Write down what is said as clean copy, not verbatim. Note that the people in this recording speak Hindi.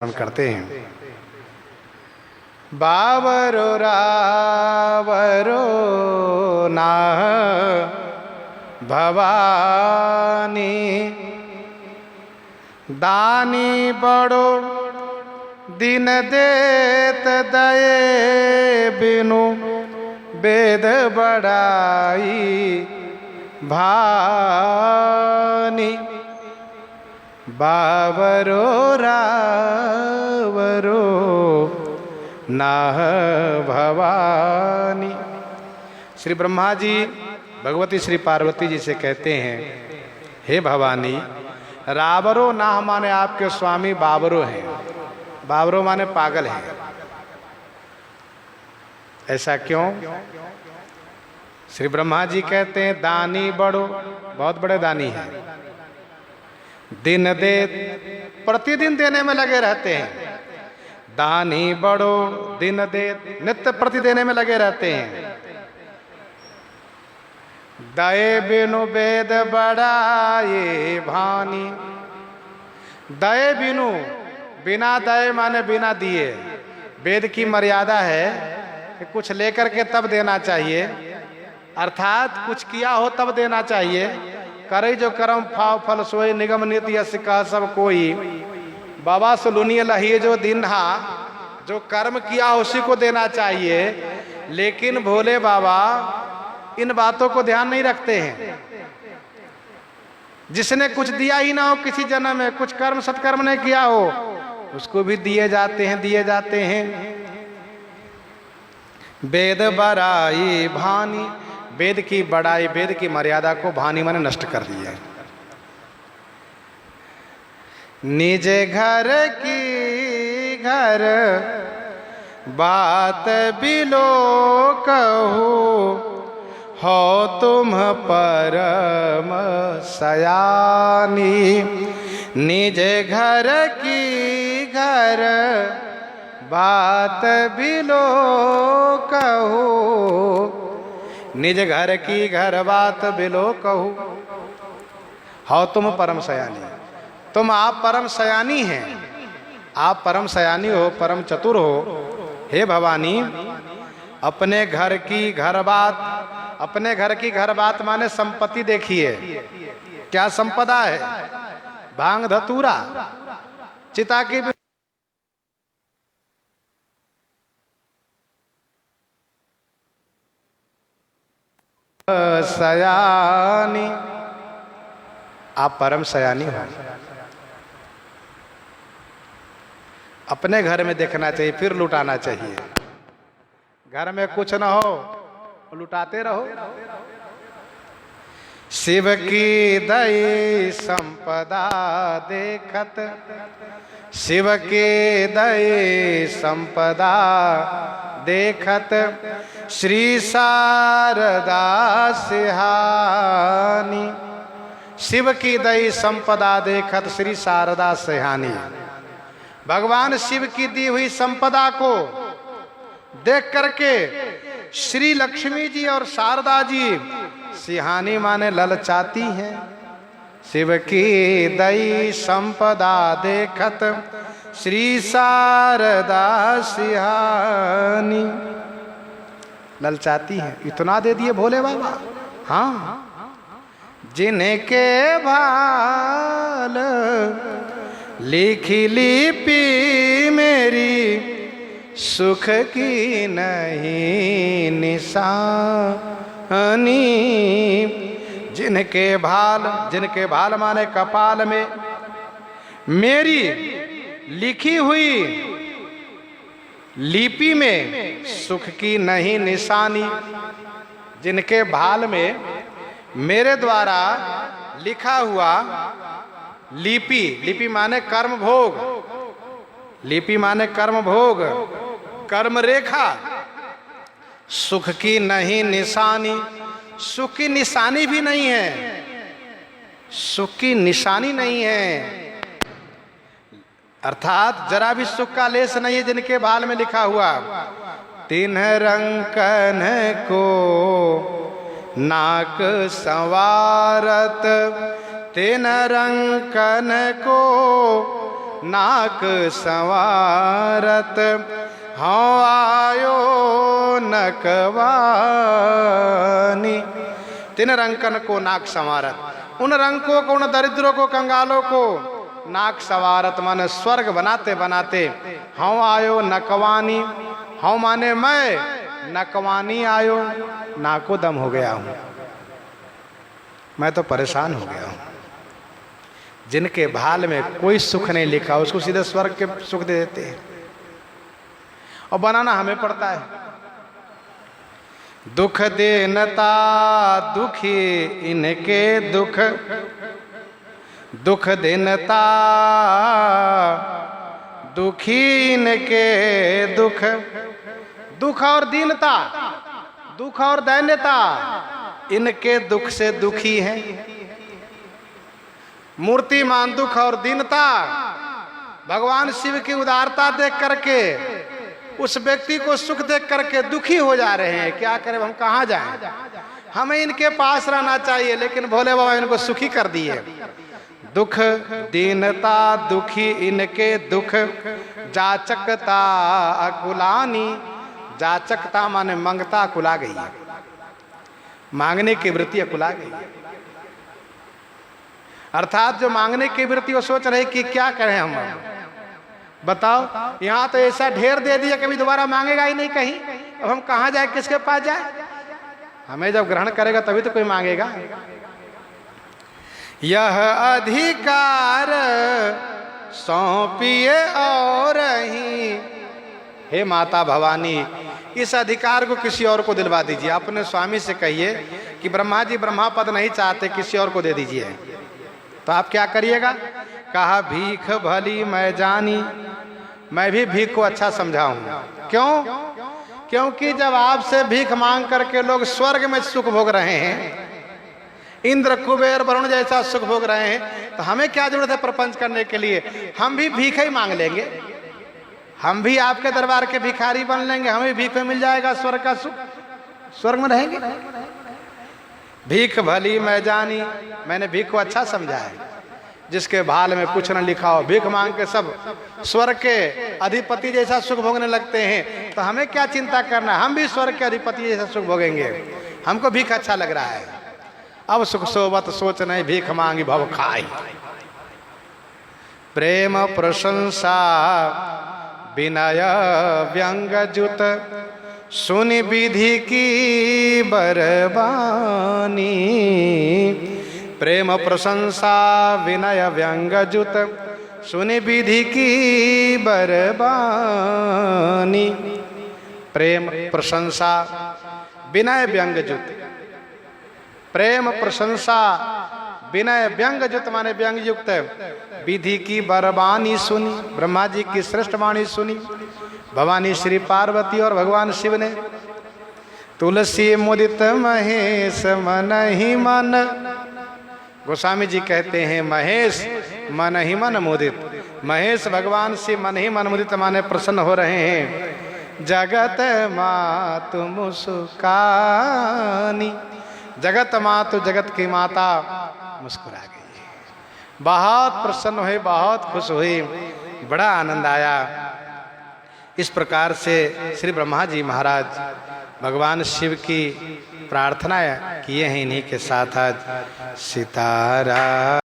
करते हैं। बावरो रावरो नाह भवानी, दानी बड़ो दिन देत दये बिनु, वेद बड़ाई भानी। बावरो रावरो नाह भवानी। श्री ब्रह्मा जी भगवती श्री पार्वती जी से कहते हैं, हे भवानी, रावरो नाह माने आपके स्वामी बावरो हैं। बावरो माने पागल हैं। ऐसा क्यों? श्री ब्रह्मा जी कहते हैं, दानी बड़ो, बहुत बड़े दानी हैं, दिन दे, प्रतिदिन देने में लगे रहते हैं। दानी बड़ो दिन दे, नित्य प्रति देने में लगे रहते हैं। दये बिनु वेद बड़ाए भानी। दये बिनु, बिना दये माने बिना दिए। वेद की मर्यादा है कि कुछ लेकर के तब देना चाहिए, अर्थात कुछ किया हो तब देना चाहिए। करे जो कर्म फाव फल सोई, निगम नीति यश कह सब कोई। बाबा सुलुनिय लहिए जो दिन हा, जो कर्म किया उसी को देना चाहिए। लेकिन भोले बाबा इन बातों को ध्यान नहीं रखते हैं। जिसने कुछ दिया ही ना हो किसी जन्म में, कुछ कर्म सत्कर्म नहीं किया हो, उसको भी दिए जाते हैं, दिए जाते हैं। वेद बड़ाई भानी, वेद की बड़ाई, वेद की मर्यादा को भानी माने नष्ट कर दिया। निज घर की घर बात बिलो कहो, हो तुम परम सयानी। निज घर की घर बात बिलो कहो, निज घर की घर बात बिलो कहू, हो तुम परम सयानी। तुम आप परम सयानी हैं, आप परम सयानी हो, परम चतुर हो। हे भवानी, अपने घर की घर बात, अपने घर की घर बात माने संपत्ति देखिए, क्या संपदा है। भांग धतूरा, चिता की सयानी। आप परम सयानी हो। अपने घर में देखना चाहिए, फिर लुटाना चाहिए। घर में कुछ न हो, लुटाते रहो। शिव की दई संपदा देखत, शिव के दई संपदा देखत, श्री शारदा सिहानी। शिव की दई संपदा देखत, श्री शारदा सिहानी। भगवान शिव की दी हुई संपदा को देख करके श्री लक्ष्मी जी और शारदा जी सिहानी माने ललचाती हैं। शिव की दई संपदा देखत, श्री शारदा सिहानी। ललचाती हैं। इतना दे दिए भोले बाबा। हाँ, जिनके भाल लिखी लिपि मेरी, सुख की नहीं निशानी। जिनके भाल माने कपाल में मेरी लिखी हुई लिपि में सुख की नहीं निशानी। जिनके भाल में मेरे द्वारा लिखा हुआ लिपि, लिपि माने कर्म भोग, लिपि माने कर्म भोग, कर्म रेखा, सुख की नहीं निशानी। सुख की निशानी भी नहीं है, सुख की निशानी नहीं है, अर्थात जरा भी सुख का लेस नहीं है जिनके भाल में लिखा हुआ। तिन्ह रंकन को नाक संवारत, तिन रंकन को नाक संवारत, हाँ आयो नकवानी। तीन रंकन को नाक संवारत, उन रंकों को, उन दरिद्रों को, कंगालों को नाक संवारत माने स्वर्ग बनाते बनाते, हाँ आयो नकवानी, हाँ माने मैं, नकवानी आयो, नाको दम हो गया हूं, मैं तो परेशान हो गया हूं। जिनके भाल में कोई सुख नहीं लिखा उसको सीधे स्वर्ग के सुख दे देते हैं, और बनाना हमें पड़ता है। दुख देनता दुखी इनके दुख, दुख देनता दुखी इनके दुख। दुख और दीनता, दुख और दैन्यता इनके दुख से दुखी हैं। मूर्तिमान दुख और दीनता, भगवान शिव की उदारता देख करके उस व्यक्ति को सुख देख करके दुखी हो जा रहे हैं। क्या करें, हम कहाँ जाएं, हमें इनके पास रहना चाहिए, लेकिन भोले बाबा इनको सुखी कर दिए। दुख दीनता दुखी इनके दुख, जाचकता अकुलानी। जाचकता माने मंगता अकुला गई, मांगने की वृत्ति अकुला गई। अर्थात जो मांगने की वृत्ति वो सोच रहे कि क्या करें हम, बताओ, यहाँ तो ऐसा ढेर दे दिया कभी दोबारा मांगेगा ही नहीं कहीं, अब हम कहाँ जाए, किसके पास जाए। हमें जब ग्रहण करेगा तभी तो कोई मांगेगा। यह अधिकार सौंपिए और ही, हे माता भवानी इस अधिकार को किसी और को दिलवा दीजिए। अपने स्वामी से कहिए कि ब्रह्मा जी ब्रह्मा पद नहीं चाहते, किसी और को दे दीजिए। तो आप क्या करिएगा, कहा भीख भली मैं जानी, मैं भी भीख को अच्छा समझाऊं। क्यों? क्योंकि जब आपसे भीख मांग करके लोग स्वर्ग में सुख भोग रहे हैं, इंद्र कुबेर वरुण जैसा सुख भोग रहे हैं, तो हमें क्या जरूरत है प्रपंच करने के लिए। हम भी भीख ही मांग लेंगे, हम भी आपके दरबार के भिखारी बन लेंगे, हमें भीख में मिल जाएगा स्वर्ग का सुख, स्वर्ग में रहेंगे। भीख भली मैं जानी, मैंने भीख को अच्छा समझा है। जिसके भाल में कुछ न लिखा हो, भीख मांग के सब स्वर्ग के अधिपति जैसा सुख भोगने लगते हैं, तो हमें क्या चिंता करना, हम भी स्वर्ग के अधिपति जैसा सुख भोगेंगे। हमको भीख अच्छा लग रहा है। अब सुख सोवत सोच नहीं, भीख मांगी भव खाई। प्रेम प्रशंसा विनय व्यंग जुत, सुनि विधि की बरबानी। प्रेम प्रशंसा विनय व्यंग जुत, सुनि विधि की बरबानी। प्रेम प्रशंसा विनय व्यंग जुत, प्रेम प्रशंसा विनय व्यंग जुत माने व्यंग युक्त, विधि की बरबानी सुनी, ब्रह्मा जी की श्रेष्ठ वाणी सुनी भवानी श्री पार्वती और भगवान शिव ने। तुलसी मुदित महेश मन ही मन, गोस्वामी जी कहते हैं महेश मन ही मन मुदित, महेश भगवान शिव मन ही मन मुदित माने प्रसन्न हो रहे हैं। जगत मातु मुस्कानी, जगत मातु जगत की माता मुस्कुरा गई, बहुत प्रसन्न हुए, बहुत खुश हुई, बड़ा आनंद आया। इस प्रकार से श्री ब्रह्मा जी महाराज भगवान शिव की प्रार्थना किए हैं। इन्हीं के साथ आज सितारा